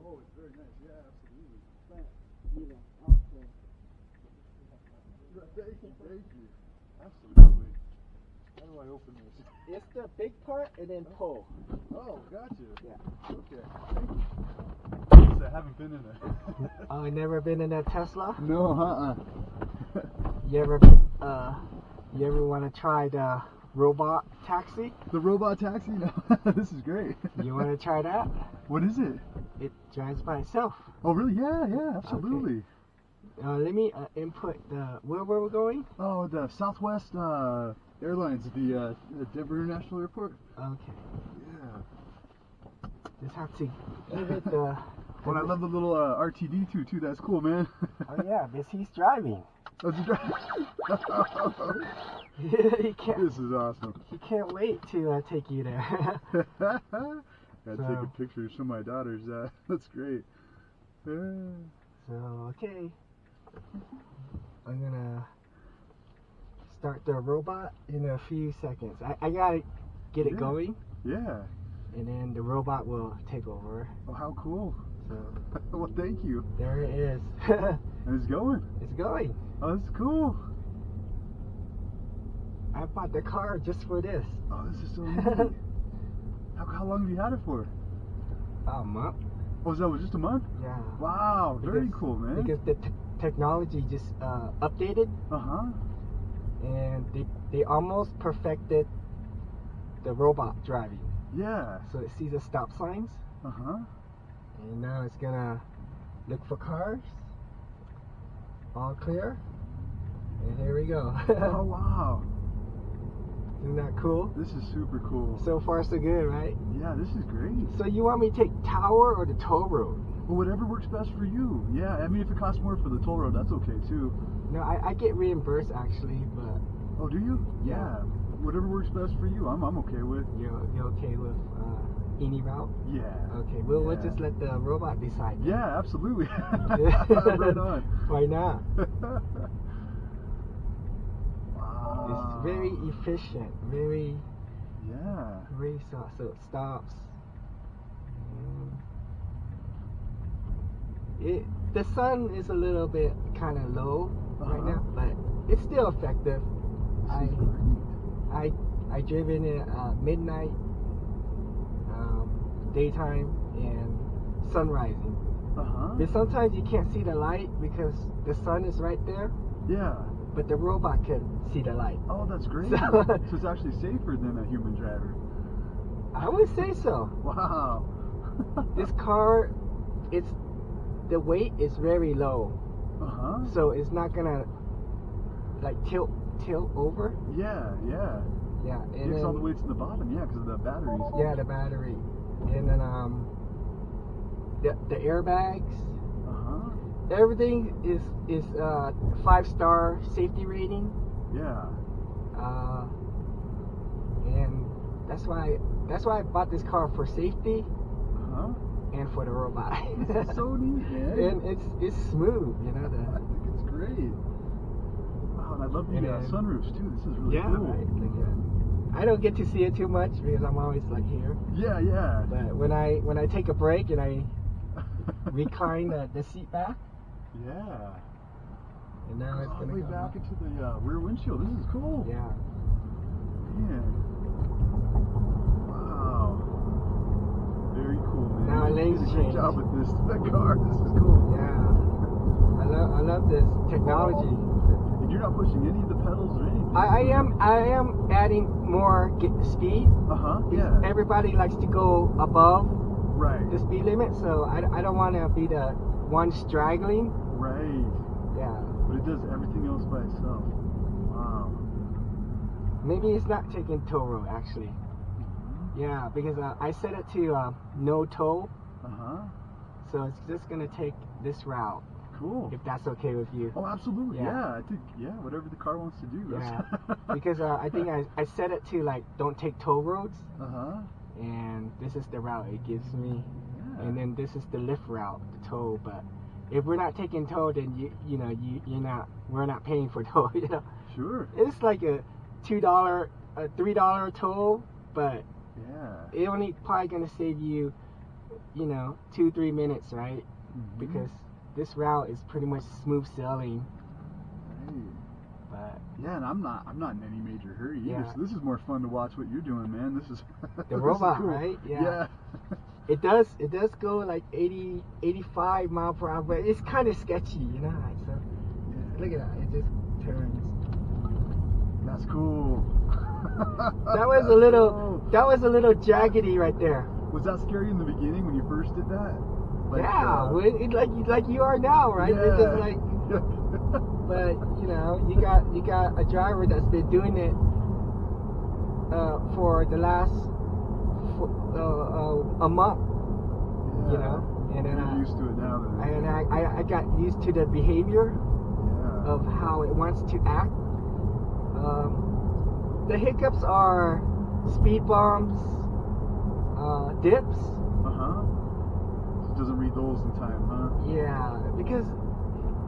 Oh, it's very nice. Yeah, absolutely. But, also. Thank you. Absolutely. How do I open this? It's the big part and then pull. Oh, gotcha. Yeah. Okay. Thank you. I haven't been in a. Oh, never been in a Tesla? No, You ever want to try the robot taxi? The robot taxi? No, this is great. You want to try that? What is it? It drives by itself. Oh, really? Yeah, absolutely. Okay. Let me input where we're going? Oh, the Southwest Airlines at the Denver International Airport. Okay. Yeah. Just have to give it the. Well, I love the little RTD2 too. That's cool, man. Oh yeah, because he's driving. Oh, he can't. This is awesome. He can't wait to take you there. Gotta take a picture, show my daughters that. That's great. So, okay. I'm gonna start the robot in a few seconds. I gotta get it going. Yeah. And then the robot will take over. Oh, how cool. So, well, thank you. there it is. And it's going. It's going. Oh, that's cool. I bought the car just for this. Oh, this is so neat. How long have you had it for? A month. Oh, so that was just a month? Yeah. Wow, very cool, man. Because the technology just updated. Uh-huh. And they almost perfected the robot driving. Yeah. So it sees the stop signs. Uh-huh. And now it's gonna look for cars. All clear. And here we go. Oh, wow. Isn't that cool? This is super cool. So far so good, right? Yeah, this is great. So you want me to take tower or the toll road? Well, whatever works best for you. Yeah, I mean, if it costs more for the toll road, that's okay too. No, I get reimbursed actually, but... Oh, do you? Yeah. Whatever works best for you, I'm okay with. You're okay with any route? Yeah. Okay, we'll just let the robot decide. Yeah, absolutely. Right on. Why not? Wow. It's very efficient, very... Yeah. Very soft, so it stops. The sun is a little bit kind of low right now, but it's still effective. I driven it midnight, daytime, and sun rising. But sometimes you can't see the light because the sun is right there. Yeah. But the robot can see the light. Oh, that's great. So it's actually safer than a human driver. I would say so. Wow. This car, the weight is very low. So it's not gonna like tilt over. Yeah. Yeah. And it's all the way to the bottom, yeah, because of the batteries. Yeah, the battery. And then the airbags. Everything is 5-star safety rating. Yeah. And that's why I bought this car for safety. And for the robot. It's so neat, man. And it's smooth, you know. I think it's great. Wow, and I love the sunroofs too. This is really cool. Right. I don't get to see it too much because I'm always like here. Yeah. But when I take a break and I recline the seat back. Yeah. And now it's all the gonna way go back into the rear windshield. This is cool. Yeah. Man. Wow. Very cool, man. Now lanes you did a change. good job with this car. This is cool. Yeah. I love this technology. And you're not pushing any of the pedals or anything. I am adding more speed. Yeah. Everybody likes to go above right. the speed limit, so I don't want to be the one straggling. Right. Yeah. But it does everything else by itself. Wow. Maybe it's not taking toll road actually. Yeah, because I set it to no toll. So it's just gonna take this route. Cool. If that's okay with you. Oh, absolutely. Yeah, I think whatever the car wants to do. Yeah. Because I think I set it to like don't take toll roads. And this is the route it gives me. Yeah. And then this is the Lyft route, the toll. But if we're not taking toll, then we're not paying for toll. You know. Sure. It's like a $2, a $3 toll, but it only probably gonna save you, 2-3 minutes, right? Because this route is pretty much smooth sailing. But yeah, and I'm not in any major hurry either. Yeah. So this is more fun to watch what you're doing, man. This is the this robot, is cool. right? Yeah. It does go like 80, 85 mile per hour, but it's kind of sketchy, So look at that, it just turns. That's cool. That was a little jaggedy right there. Was that scary in the beginning when you first did that? Like you are now, right? Yeah. It's just like, but you got a driver that's been doing it for the last a month. And then you're used to it now. Then. And I got used to the behavior of how it wants to act. The hiccups are speed bumps, dips. It doesn't read those in time, huh? Yeah, because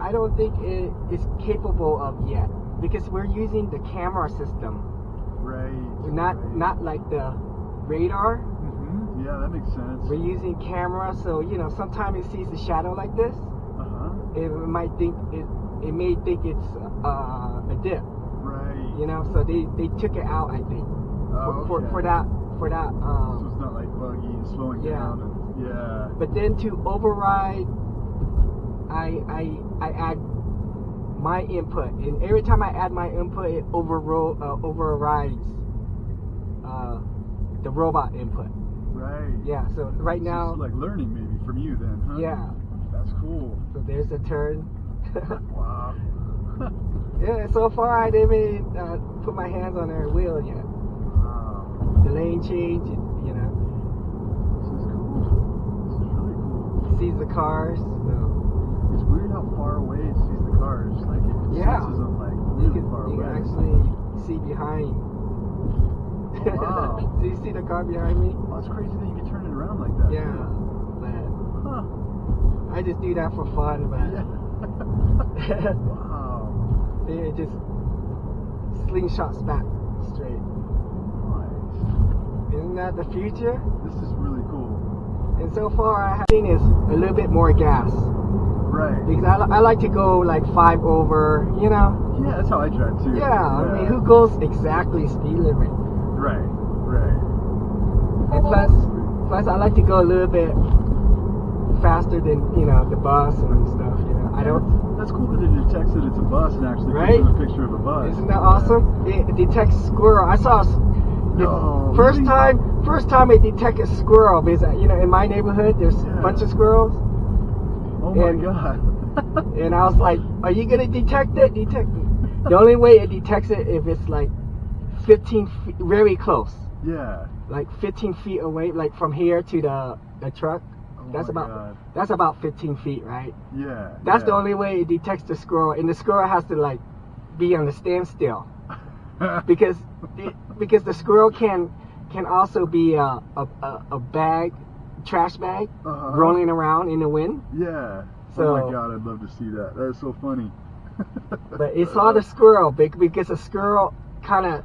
I don't think it is capable of yet. Because we're using the camera system. Right. Not like the radar. Yeah, that makes sense. We're using camera, so sometimes it sees a shadow like this. It may think it's a dip. Right. So they took it out, I think. For that. So it's not like buggy and slowing down. And, But then to override, I add my input, and every time I add my input, it overrides the robot input. Right. Yeah. So right now, it's like learning maybe from you then, huh? Yeah. That's cool. So there's the turn. Wow. Yeah. So far, I didn't even put my hands on her wheel yet. Wow. The lane change, This is cool. This is really cool. Sees the cars. So. It's weird how far away it sees the cars. Like it senses them like really far away. You can actually see behind. Oh, wow. Do you see the car behind me? Well, it's crazy that you can turn it around like that. Yeah. Too. But I just do that for fun, but wow. It just slingshots back straight. Nice. Isn't that the future? This is really cool. And so far, I have seen is a little bit more gas. Right. Because I like to go like 5 over, Yeah, that's how I drive too. Yeah, I mean, who goes exactly speed limit? Right. And plus I like to go a little bit faster than, the bus and stuff, I don't... That's cool that it detects that it's a bus and actually gives you a picture of a bus. Isn't that awesome? It detects squirrel. I saw... First time it detected squirrel, because, in my neighborhood, there's a bunch of squirrels. Oh my God. And I was like, are you going to detect it? The only way it detects it if it's like 15 feet, very close. Yeah. Like 15 feet away, like from here to the truck. That's about 15 feet, right? Yeah. That's the only way it detects the squirrel, and the squirrel has to like be on the standstill, because the squirrel can also be a bag, trash bag, rolling around in the wind. Yeah. So, oh my God, I'd love to see that. That is so funny. But it saw the squirrel because the squirrel kind of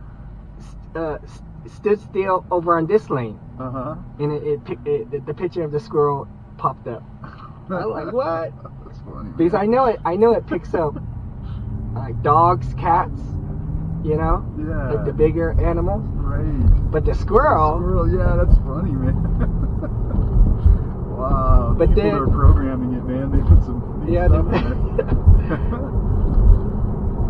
stood still over on this lane. And the picture of the squirrel popped up. I was like, what? That's funny. Because I know it picks up like dogs, cats, Yeah. like the bigger animals. Right. But the squirrel. Yeah, that's funny, man. Wow. But people then are programming it, man. They put some neat stuff in it.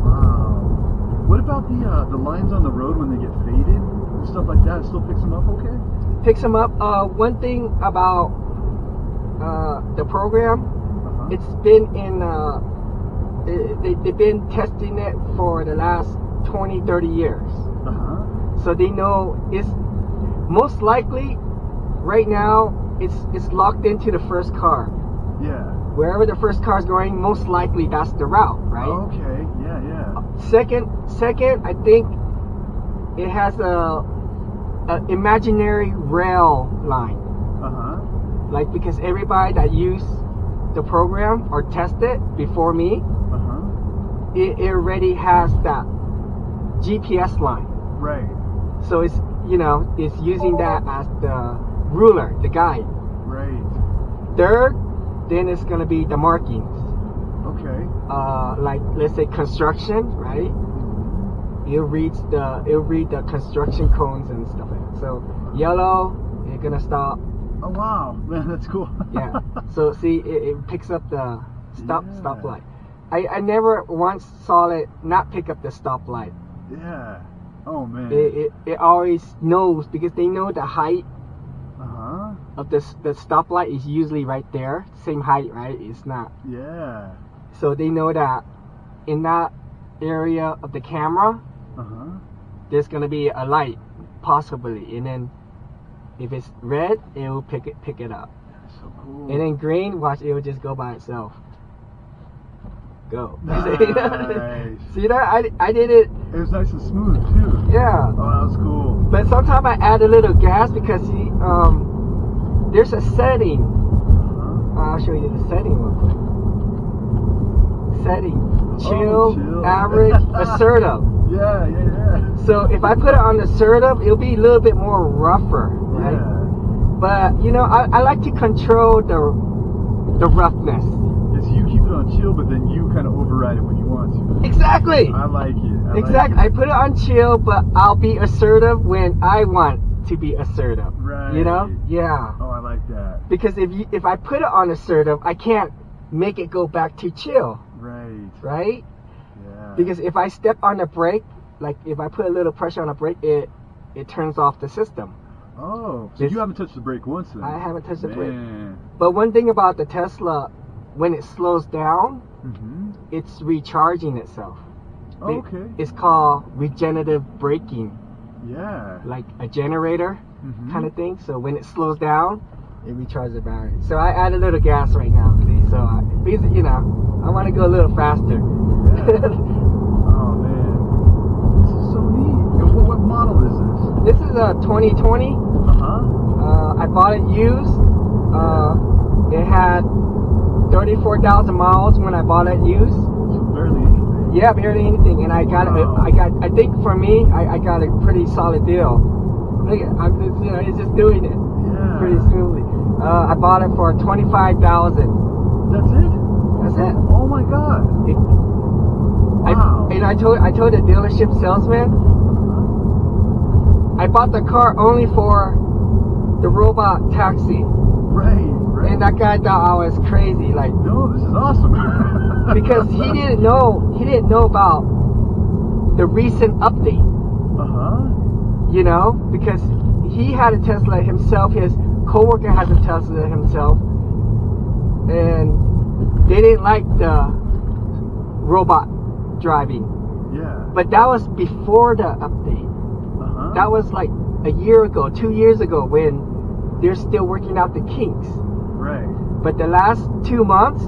Wow. What about the lines on the road when they get faded and stuff like that? It still picks them up okay? Picks them up. One thing about the program, It's been in. They've been testing it for the last 20, 30 years. So they know it's most likely right now it's locked into the first car. Yeah. Wherever the first car is going, most likely that's the route, right? Okay. Yeah. Second, I think it has a imaginary rail line. Like, because everybody that used the program or tested before me, it already has that GPS line. Right. So it's using that as the ruler, the guide. Right. Third, then it's gonna be the markings. Okay. Like, let's say construction, right? It'll read the construction cones and stuff like that. So yellow, you're gonna stop. Oh wow, man, that's cool. Yeah. So see, it picks up the stoplight. I never once saw it not pick up the stoplight. Yeah. Oh man. It always knows, because they know the height of the stoplight is usually right there, same height, right? It's not. Yeah. So they know that in that area of the camera, there's gonna be a light, possibly, and then if it's red, it will pick it up. That's so cool. And then green, watch, it will just go by itself. Go. Nice. See that? I did it. It was nice and smooth too. Yeah. Oh, that was cool. But sometimes I add a little gas because there's a setting. I'll show you the setting real quick. Setting. Chill. Average, assertive. Yeah. So if I put it on assertive, it'll be a little bit more rougher, right? Yeah. But I like to control the roughness. Yes, you keep it on chill, but then you kind of override it when you want to. Exactly. I like it. Exactly. I put it on chill, but I'll be assertive when I want to be assertive. Right. You know? Yeah. Oh, I like that. Because if I put it on assertive, I can't make it go back to chill. Right. Right? Yeah. Because if I step on the brake, like if I put a little pressure on the brake, it turns off the system. Oh, so you haven't touched the brake once then? I haven't touched the brake. Man. But one thing about the Tesla, when it slows down, it's recharging itself. Oh, okay. It's called regenerative braking. Yeah. Like a generator kind of thing. So when it slows down, it recharges the battery. So I add a little gas right now. See? So because I want to go a little faster. Yeah. Oh man, this is so neat. And what model is this? This is a 2020. I bought it used. It had 34,000 miles when I bought it used. So barely anything. Yeah, barely anything. And I got it. I think for me, I got a pretty solid deal. Look, it's just doing it pretty smoothly. I bought it for 25,000. That's it. That's it. Oh my God. Wow. I told the dealership salesman, I bought the car only for the robot taxi. Right. And that guy thought I was crazy, like, no, this is awesome. because he didn't know about the recent update. Because he had a Tesla himself, his coworker has a Tesla himself, and they didn't like the robot driving. Yeah. But that was before the update. That was like a year ago, 2 years ago, when they're still working out the kinks. Right. But the last 2 months,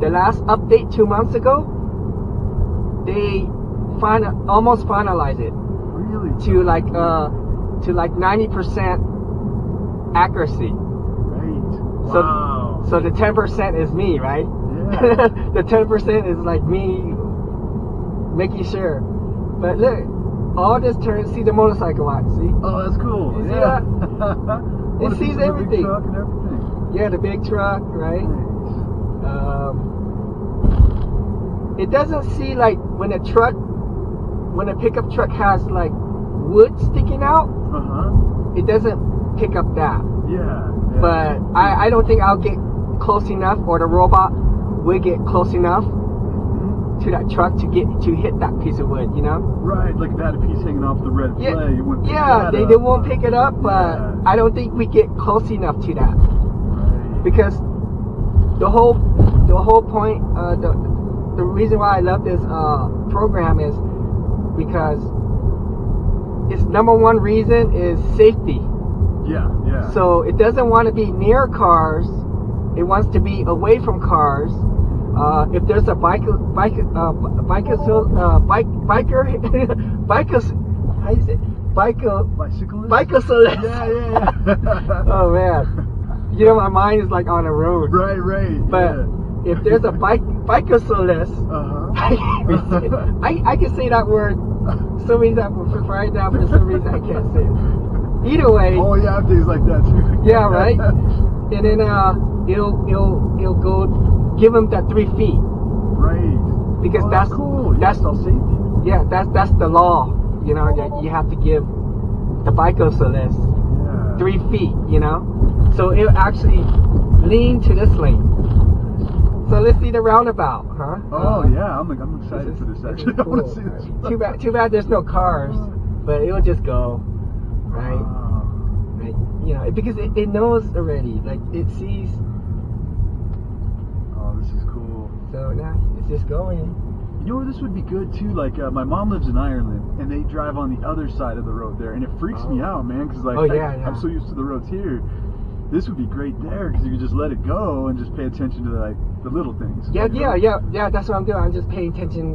the last update 2 months ago, they almost finalized it. Really? To like 90% accuracy. Right. So, Wow. so the 10% is me, right? Yeah. The 10% is like me making sure. But look, all this turns. See the motorcycle watch. See? Oh, that's cool. You see that? It sees everything. The big truck and everything. Yeah, the big truck, right? Nice. It doesn't see like when a pickup truck has like wood sticking out. It doesn't pick up that. Yeah. But I don't think I'll get close enough, or the robot will get close enough to that truck to hit that piece of wood, Right, like that piece hanging off the red flag. They won't pick it up, but I don't think we get close enough to that. Right. Because the whole the whole point, the reason why I love this program is because its number one reason is safety. Yeah. So it doesn't want to be near cars. It wants to be away from cars. If there's a biker, how do you say? Bicyclist? Bicyclist. Yeah. Oh man, you know my mind is like on the road. Right. But if there's a bicyclist, I can say that word. So many times right now, for some reason I can't say it. Either way. Oh yeah, things like that too. Yeah, right. And then it'll go give him that 3 feet. Right. Because that's cool. That's all safety. Yeah, that's the law. You know, that you have to give the bicyclist 3 feet. You know, so it'll actually lean to this lane. So let's see the roundabout, huh? Oh yeah, I'm excited for this actually. Cool. I want to see this. Too bad there's no cars, but it'll just go, right? Right. You know, because it knows already. Like it sees. Oh, this is cool. So now it's just going. You know where this would be good too? Like my mom lives in Ireland, and they drive on the other side of the road there, and it freaks me out, man. Because like I'm so used to the roads here. This would be great there because you could just let it go and just pay attention to like the little things. Yeah. That's what I'm doing. I'm just paying attention,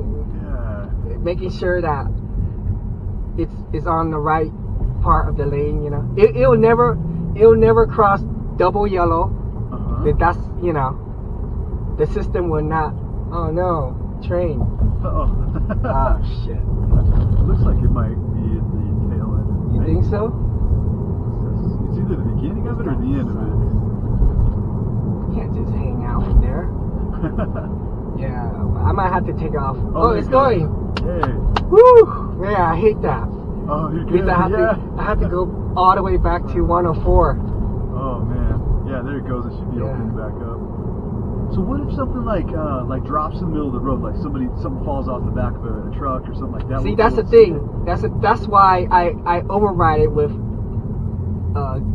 making sure that it's on the right part of the lane. You know, it'll never cross double yellow. That's the system will not. Oh no, train. Oh shit. It looks like it might be at the tail end. You think so? It's either the beginning of it or the end of it. You can't just hang out in there. Yeah, I might have to take off. Oh, it's going. Yay. Woo! Yeah, I hate that. Oh, you're good. Because I have to go all the way back to 104. Oh man. Yeah, there it goes. It should be opening back up. So what if something like drops in the middle of the road, like something falls off the back of a truck or something like that? See, that's the thing. That's why I override it with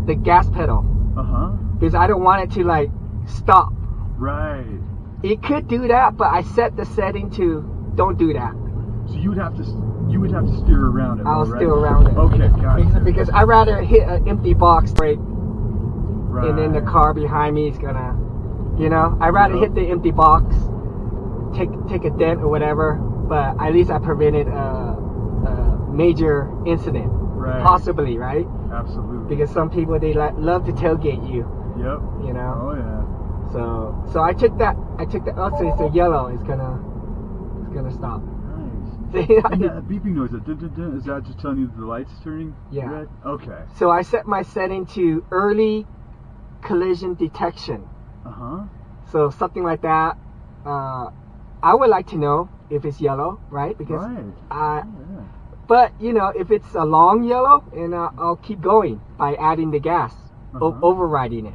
the gas pedal. Because I don't want it to like stop. Right. It could do that, but I set the setting to don't do that. So you would have to steer around it. I'll steer around it. Okay, gotcha. Because I'd rather hit an empty box brake, and then the car behind me is gonna, I'd rather hit the empty box, take a dent or whatever, but at least I prevented a major incident. Right. Possibly, right? Absolutely. Because some people they love to tailgate you. Yep. Oh yeah. So I took that. Oh, so it's a yellow. It's gonna stop. Nice. And that beeping noise, is that just telling you that the light's turning red? Okay. So I set my setting to early collision detection. So something like that. I would like to know if it's yellow, right? Because but if it's a long yellow, and I'll keep going by adding the gas, overriding it.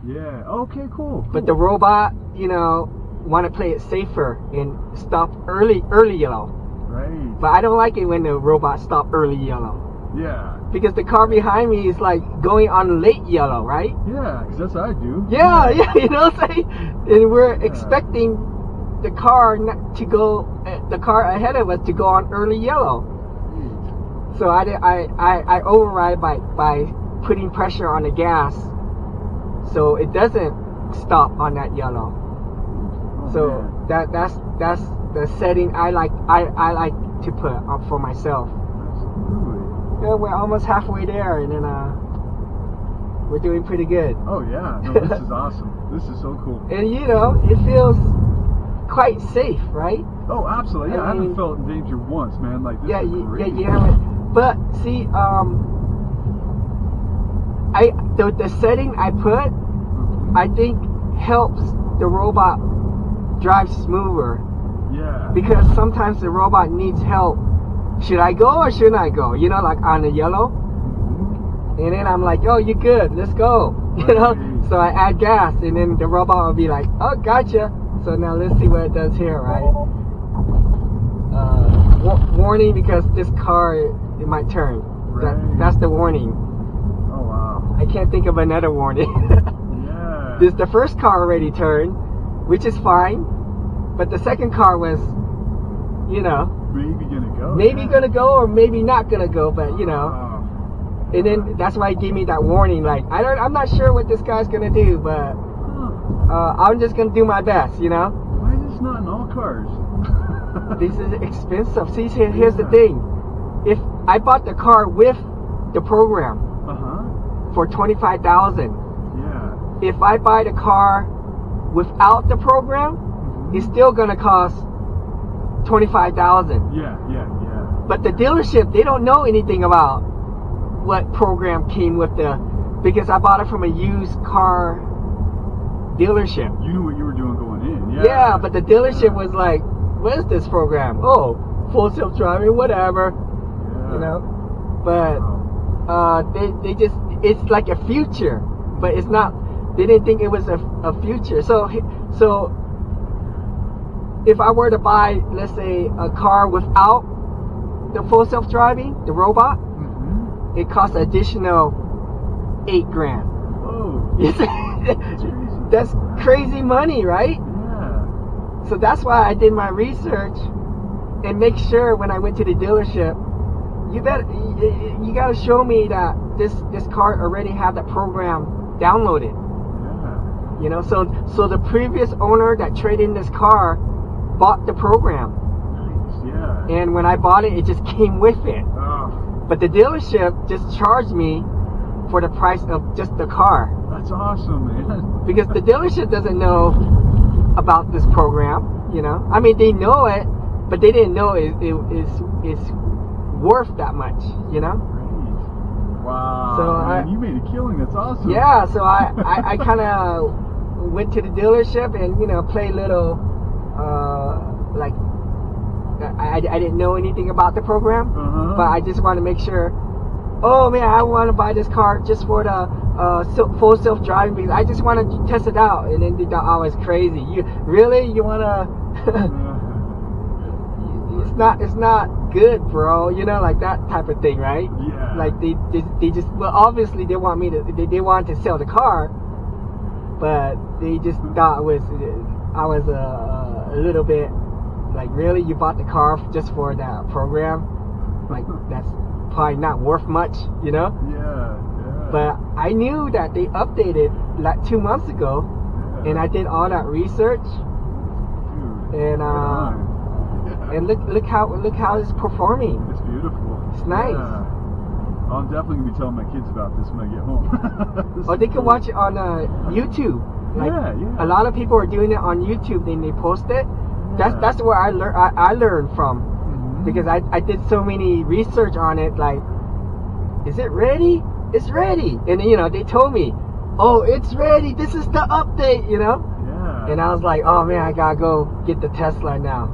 Yeah. Okay. Cool. But the robot, want to play it safer and stop early yellow. Right. But I don't like it when the robot stop early yellow. Yeah. Because the car behind me is like going on late yellow, right? Yeah, because that's what I do. Yeah, you know what I'm saying? And we're expecting the car ahead of us to go on early yellow. So I override by putting pressure on the gas, so it doesn't stop on that yellow. That's the setting I like to put up for myself. Yeah, we're almost halfway there, and then we're doing pretty good. Oh yeah, no, this is awesome. This is so cool. And it feels quite safe, right? Oh, absolutely. Yeah, I haven't felt in danger once, man. Like this is great. You haven't. But see, the setting I put, I think helps the robot drive smoother. Yeah. Because sometimes the robot needs help. Should I go or shouldn't I go? Like on the yellow. And then I'm like, oh, you're good. Let's go. So I add gas, and then the robot will be like, oh, gotcha. So now let's see what it does here, right? Warning, because this car, it might turn. Right. That's the warning. Oh, wow. I can't think of another warning. Yeah. The first car already turned, which is fine. But the second car was, you know, maybe gonna go. Maybe gonna go or maybe not gonna go, but you know. And then that's why he gave me that warning. Like I'm not sure what this guy's gonna do, but I'm just gonna do my best, you know. Why is this not in all cars? This is expensive. See, here's the thing. If I bought the car with the program for $25,000, if I buy the car without the program, it's still gonna cost $25,000. Yeah. But the dealership, they don't know anything about what program came with because I bought it from a used car dealership. You knew what you were doing going in. Yeah, but the dealership was like, what is this program? Oh, full self-driving, whatever. You know? But they just, it's like a future, but it's not. They didn't think it was a future. So if I were to buy, let's say, a car without the full self-driving, the robot, it costs additional $8,000. Whoa. That's crazy money, right? Yeah. So that's why I did my research and make sure when I went to the dealership, you got to show me that this car already had the program downloaded. Yeah. You know, so the previous owner that traded in this car bought the program. Nice. Yeah. And when I bought it, it just came with it. But the dealership just charged me for the price of just the car. That's awesome, man. Because the dealership doesn't know about this program, you know. I mean, they know it, but they didn't know it's worth that much, you know. Great. Wow. So man, you made a killing. That's awesome. Yeah. So I kind of went to the dealership and play little like. I didn't know anything about the program, but I just want to make sure. Oh man, I want to buy this car just for the full self-driving because I just want to test it out. And then they thought I was crazy. You want to? It's not good, bro. You know, like that type of thing, right? Yeah. Like they just obviously they want me to they want to sell the car, but they just thought I was a little bit. Like, really? You bought the car just for that program? Like, that's probably not worth much, you know? Yeah. But I knew that they updated like 2 months ago, and I did all that research. Dude, and and look how it's performing. It's beautiful. It's nice. Yeah. I'm definitely gonna be telling my kids about this when I get home. Or they can watch it on YouTube. Like, a lot of people are doing it on YouTube, then they post it. That's where I learned from, because I did so many research on it. Like, is it ready? It's ready, and they told me, oh, it's ready. This is the update, Yeah. And I was like, oh man, I gotta go get the Tesla now.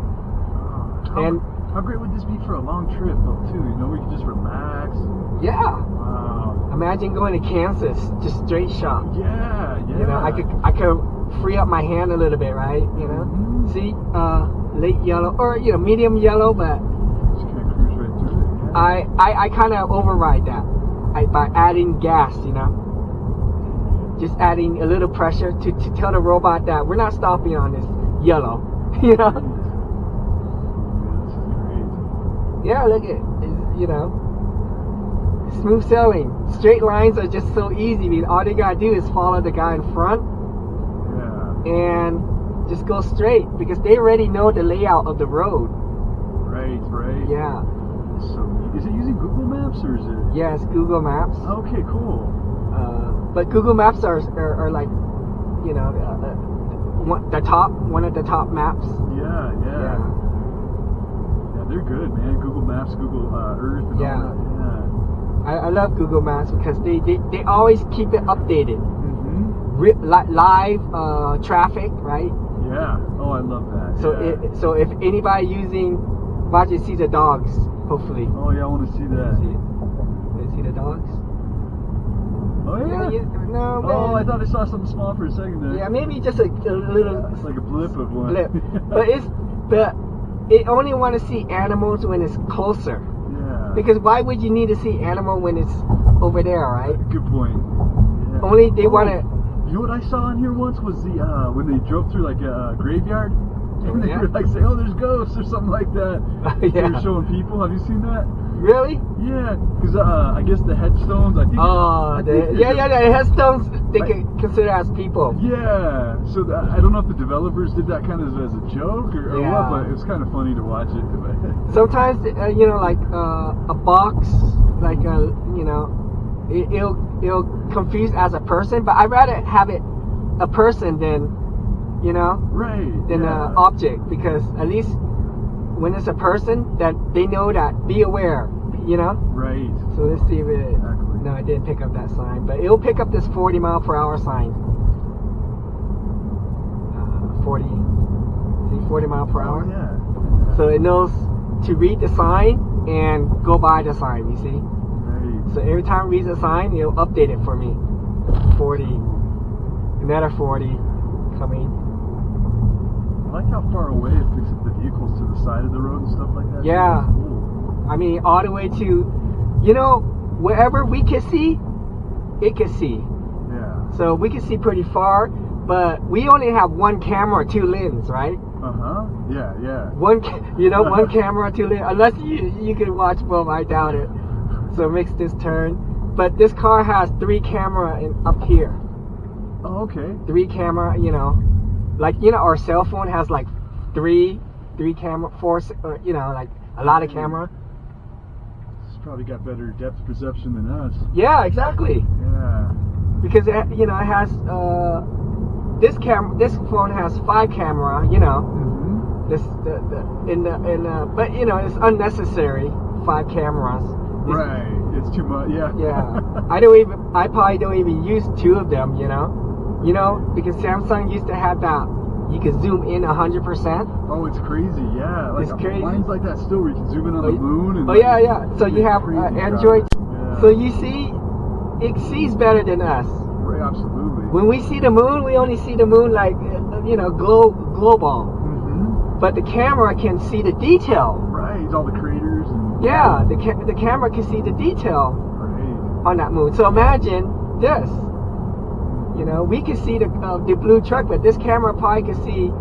How great would this be for a long trip though, too? We could just relax. Yeah. Wow. Imagine going to Kansas, just straight shot. Yeah. I could free up my hand a little bit, right? See, late yellow or medium yellow, but just gonna cruise right through it. Yeah. I kind of override that by adding gas, just adding a little pressure to tell the robot that we're not stopping on this yellow, Yeah, this is great. Yeah, look at smooth sailing. Straight lines are just so easy. Because all they gotta do is follow the guy in front. And just go straight because they already know the layout of the road. Right. Yeah. So is it using Google Maps or is it? Yeah, it's Google Maps. Okay, cool. But Google Maps are like, one of the top maps. Yeah. Yeah, they're good, man. Google Maps, Google Earth. And all that. Yeah. I love Google Maps because they always keep it updated. Live traffic, right? Yeah. Oh, I love that. So if anybody watch it, see the dogs, hopefully. Oh yeah, I want to see that. See the dogs? Oh yeah. No. Oh, I thought I saw something small for a second there. Yeah, maybe just a little. It's like a blip of one. But it only want to see animals when it's closer. Yeah. Because why would you need to see animal when it's over there, right? Good point. Yeah. Only they want to You know what I saw in here once was the when they drove through like a graveyard, and they were like saying, "Oh, there's ghosts" or something like that. They were showing people. Have you seen that? Really? Yeah, because I guess the headstones. I think. The headstones they can consider as people. Yeah. So I don't know if the developers did that kind of as a joke or what, but it was kind of funny to watch it. Sometimes like a box, like it'll confuse as a person, but I'd rather have it a person than than an object, because at least when it's a person, that they know that be aware, Right. So let's see if it. Exactly. No, it didn't pick up that sign, but it'll pick up this 40 mile per hour sign. 40 mile per hour. Oh, yeah. So it knows to read the sign and go by the sign. You see. Right. So every time it reads a sign, it'll update it for me. 40, another 40 coming. I like how far away it picks up the vehicles to the side of the road and stuff like that. Yeah. Cool. I mean, all the way to, wherever we can see, it can see. Yeah. So we can see pretty far, but we only have one camera, 2 lenses, right? Yeah. One camera, 2 lenses. Unless you can watch both, I doubt it. So it makes this turn. But this car has 3 camera up here. Oh, okay. 3 camera, like our cell phone has like 3 camera, 4, like a lot of camera. It's probably got better depth perception than us. Yeah, exactly. Yeah. Because it has this phone has 5 camera, Mm-hmm. But it's unnecessary 5 cameras. Right. It's too much. Yeah. Yeah. I probably don't even use 2 of them, because Samsung used to have that. You can zoom in 100%. Oh, it's crazy, yeah. Like, it's crazy. Mine's like that still, where you can zoom in on the moon. And yeah. So you have Android. Yeah. So you see, it sees better than us. Right, absolutely. When we see the moon, we only see the moon like, global. Mm-hmm. But the camera can see the detail. Right, all the craters. And the camera can see the detail right. on that moon. So imagine this. We can see the blue truck, but this camera probably can see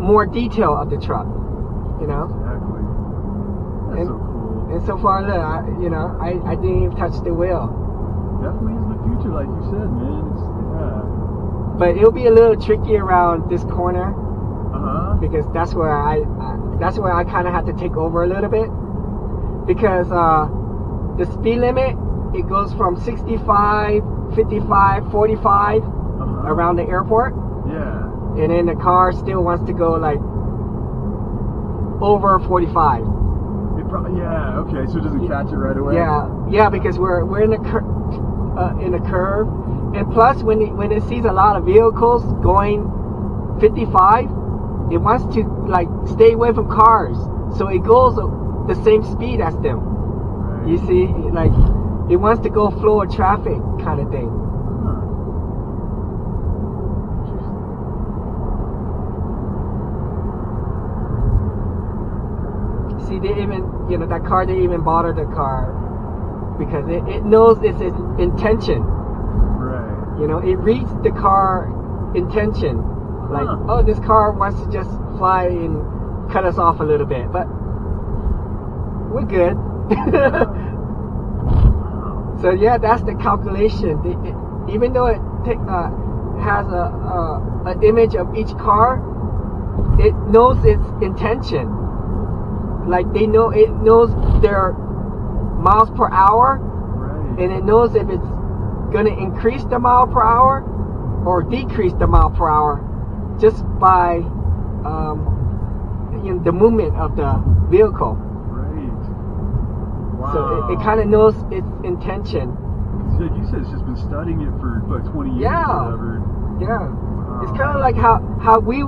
more detail of the truck. Exactly. That's so cool. And so far, look, I didn't even touch the wheel. Definitely is the future, like you said, man. But it'll be a little tricky around this corner. Because that's where I kind of have to take over a little bit, because the speed limit, it goes from 65, 55, 45 around the airport. Yeah. And then the car still wants to go like over 45. Okay, so it doesn't catch it right away. Yeah, because we're in a curve, and plus when it sees a lot of vehicles going 55, it wants to like stay away from cars, so it goes the same speed as them. Right. You see, like it wants to go flow of traffic kind of thing. See, they even, that car, they even bother the car because it knows its intention. Right. It reads the car intention. Like, oh, this car wants to just fly and cut us off a little bit, but we're good. So yeah, that's the calculation. Even though it has an image of each car, it knows its intention. Like it knows their miles per hour, right. And it knows if it's going to increase the mile per hour or decrease the mile per hour just by the movement of the vehicle. Right. Wow. So it kind of knows its intention. You said it's just been studying it for like 20 years or whatever. Yeah. Wow. It's kind of like how we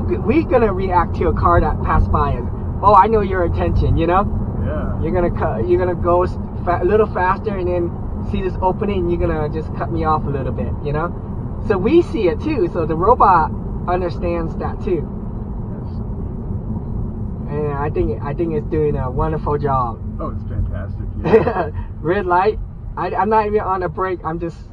gonna react to a car that passed by us. Oh, I know your intention, Yeah. You're gonna go a little faster and then see this opening and you're gonna just cut me off a little bit, So we see it too. So the robot understands that too. Yes. And I think it's doing a wonderful job. Oh, it's fantastic. Yeah. Red light. I'm not even on a brake. I'm just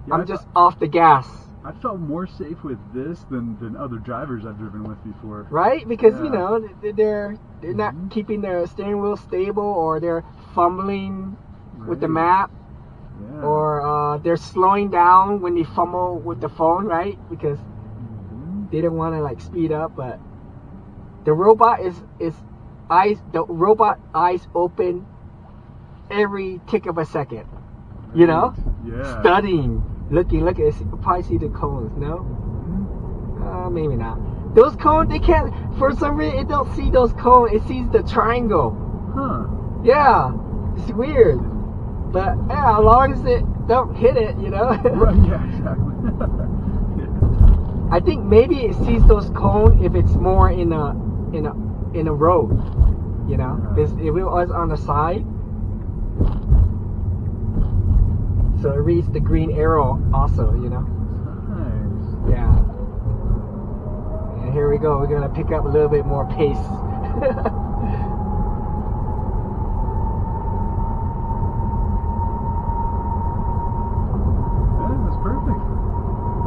Yeah, I'm just off the gas. I felt more safe with this than other drivers I've driven with before. Right? Because, they're not keeping their steering wheel stable, or they're fumbling with the map. Yeah. Or they're slowing down when they fumble with the phone, right? Because they don't want to like speed up, but the robot the robot eyes open every tick of a second. Yeah. Studying, looking, probably see the cones, no? Maybe not. Those cones, they can't, for some reason, it don't see those cones, it sees the triangle. Huh. Yeah, it's weird. But yeah, as long as it don't hit it, Right, yeah, exactly. I think maybe it sees those cones if it's more in a road, If it was on the side, so it reads the green arrow also, Nice. Yeah. And here we go. We're gonna pick up a little bit more pace.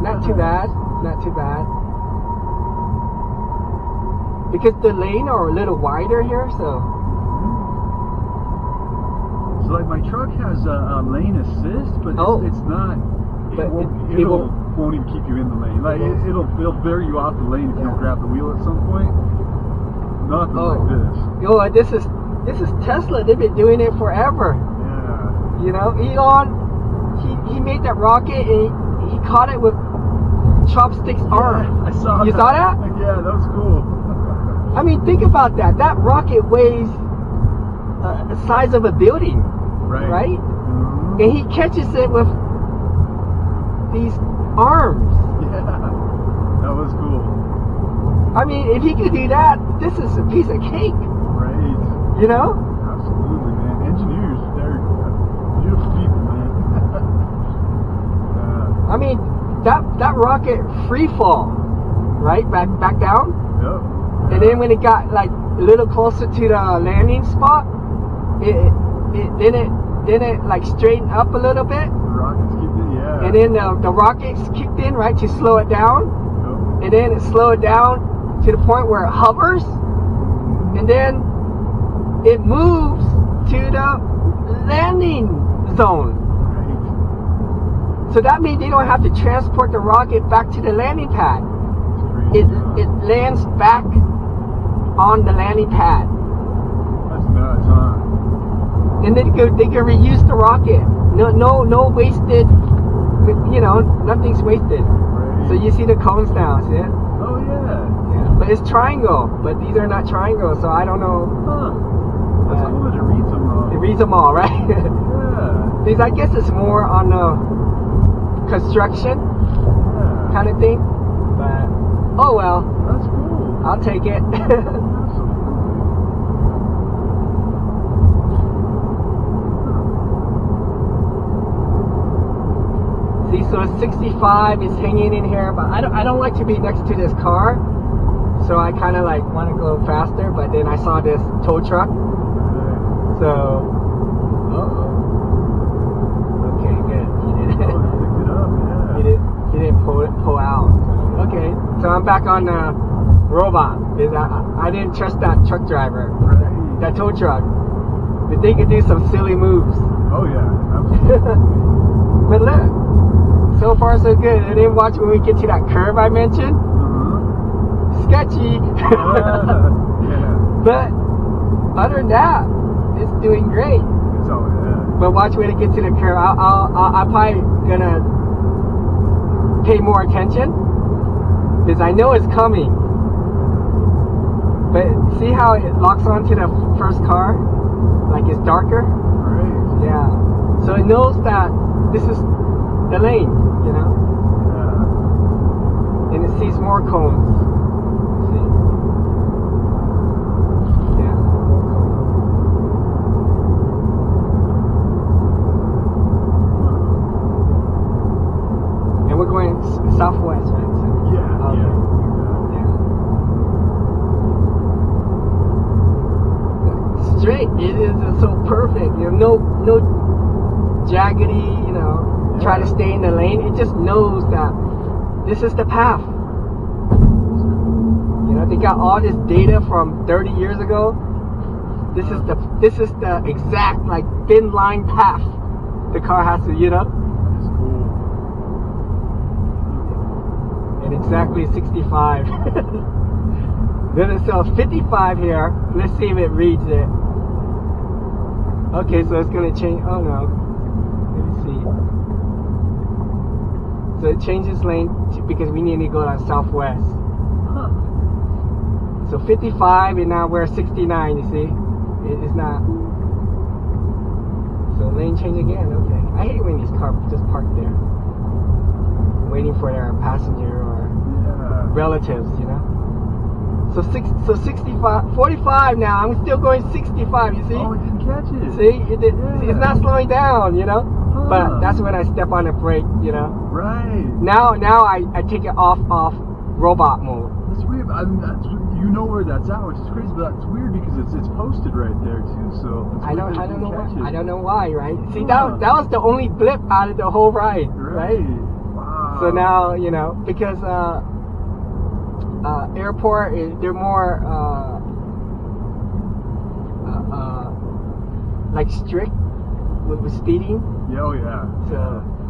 Not too bad. Because the lane are a little wider here, so. So like my truck has a lane assist, but it's not. It won't even keep you in the lane. Like it'll veer you off the lane if you don't grab the wheel at some point. Nothing like this. This is Tesla. They've been doing it forever. Yeah. Elon, he made that rocket and he caught it with chopsticks arm. I saw. You saw that? Yeah, that was cool. I mean, think about that. That rocket weighs the size of a building, right? Mm-hmm. And he catches it with these arms. Yeah, that was cool. I mean, if he could do that, this is a piece of cake. Right. Absolutely, man. Engineers, they're beautiful people, man. I mean, that rocket free fall, right? Back down. Yep. And then when it got like a little closer to the landing spot, it like straightened up a little bit. The rockets kicked in, yeah. And then the rockets kicked in, right, to slow it down. Yep. And then it slowed down to the point where it hovers, and then it moves to the landing zone. Right. So that means they don't have to transport the rocket back to the landing pad. It lands back on the landing pad. That's nuts, huh? And then they can reuse the rocket. No wasted. Nothing's wasted. Right. So you see the cones now, see it? Oh yeah. But it's triangle, but these are not triangles, so I don't know. Huh. That's cool that it reads them all. It reads them all, right? Yeah. Because I guess it's more on the construction kind of thing. But, oh well. That's cool. I'll take it. See, so 65 is hanging in here, but I don't like to be next to this car. So I kind of like want to go faster, but then I saw this tow truck. So, okay, good. He didn't pull out. Okay, so I'm back on the robot because I didn't trust that truck driver, that tow truck. But they could do some silly moves. Oh yeah, absolutely. But look, so far so good. And then watch when we get to that curve I mentioned. Sketchy. Yeah. But other than that, it's doing great. But watch when it gets to the curve. I'm probably gonna pay more attention because I know it's coming. But see how it locks onto the first car? Like it's darker? Right. Yeah. So it knows that this is the lane, Yeah. And it sees more cones. See? Yeah, more cones. And we're going southwest, right? So, Yeah. okay. Yeah. Straight. It is so perfect. No jaggedy, try to stay in the lane. It just knows that this is the path. You know, they got all this data from 30 years ago. This is the exact like thin line path the car has to, you know. That's cool. And exactly 65. Then it says 55 here. Let's see if it reads it. Okay, so it's gonna change. Oh no. Let me see. So it changes lane because we need to go to southwest. Huh. So 55 and now we're 69, you see? It's not. So lane change again, okay. I hate when these cars just park there. Waiting for their passenger or relatives, you know? So 65, 45 now, I'm still going 65, you see? Oh, it didn't catch it. See? It's not slowing down, you know? Huh. But that's when I step on the brake, you know? Right. Now I take it off robot mode. That's weird. I mean, you know where that's at, which is crazy, but that's weird because it's posted right there too. So I don't know why, right? See, that was the only blip out of the whole ride, right? Wow. So now you know because airport they're more like strict with speeding. Yeah, oh yeah.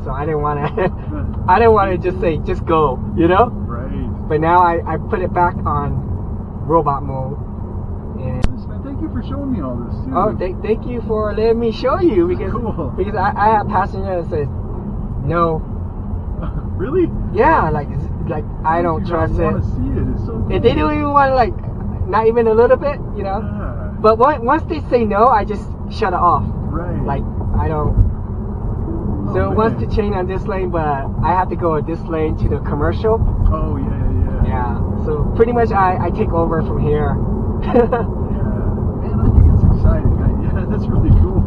So I didn't want to just say just go, you know. Right. But now I put it back on robot mode. And thank you for showing me all this too. Oh, thank you for letting me show you because cool. because I have passengers that said no. Really? Yeah, like I don't trust it. I want to see it. It's so cool. If they don't even want to like, not even a little bit, you know. Yeah. But once they say no, I just shut it off. Right. Like I don't. So it wants to change on this lane, but I have to go this lane to the commercial. Oh yeah. Yeah. So pretty much I take over from here. Yeah. Man, I think it's exciting. Yeah, that's really cool.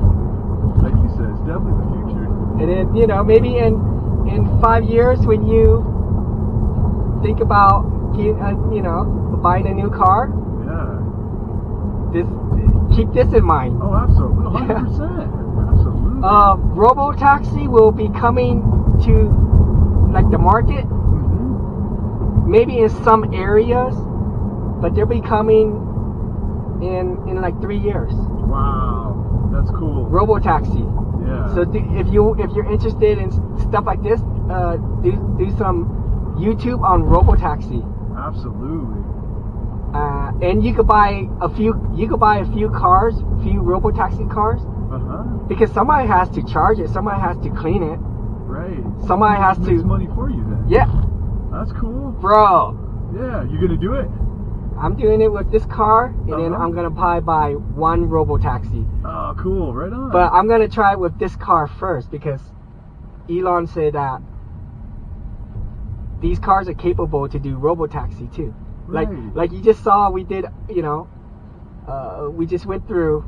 Like you said, it's definitely the future. And then you know maybe in 5 years when you think about buying a new car. Yeah. Keep this in mind. Oh, absolutely, 100%. Absolutely. Robo-taxi will be coming to like the market, maybe in some areas, but they'll be coming in like 3 years. Wow, that's cool. Robo-taxi. Yeah. So if you're interested in stuff like this, do some YouTube on robo-taxi. Absolutely. And you could buy a few cars, few robo-taxi cars. Because somebody has to charge it, somebody has to clean it. Right. Somebody has to. Makes money for you then. Yeah. That's cool. Bro. Yeah, you gonna do it? I'm doing it with this car, and then I'm gonna buy one robo-taxi. Oh, cool. Right on. But I'm gonna try it with this car first because Elon said that these cars are capable to do robo-taxi too. Right. Like you just saw, we did. You know, we just went through.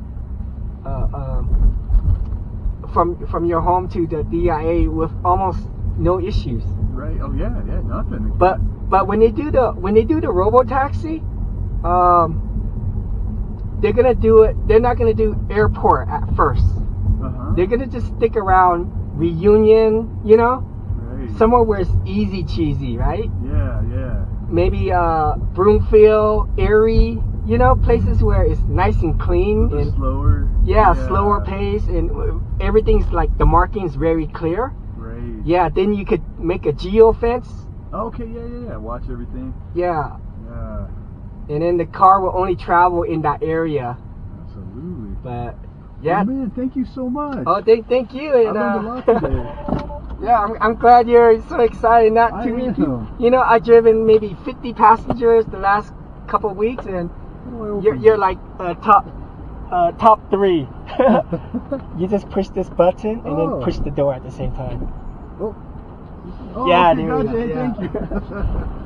From your home to the DIA with almost no issues. Right. Oh yeah, nothing. But when they do the robo-taxi, they're gonna do it. They're not gonna do airport at first. They're gonna just stick around Reunion, you know, somewhere where it's easy cheesy, right? Yeah. Maybe Broomfield, Erie. You know, places where it's nice and clean and slower. Yeah, slower pace and everything's like the marking's very clear. Right. Yeah, then you could make a geo fence. Okay, yeah. Watch everything. Yeah. And then the car will only travel in that area. Absolutely. But yeah. Oh, man, thank you so much. Oh, thank you. And, I learned a lot today. Yeah, I'm glad you're so excited. Not too many people. You know, I've driven maybe 50 passengers the last couple of weeks, and you're like top 3. You just push this button and then push the door at the same time. Yeah, okay, there we go. Yeah. Thank you.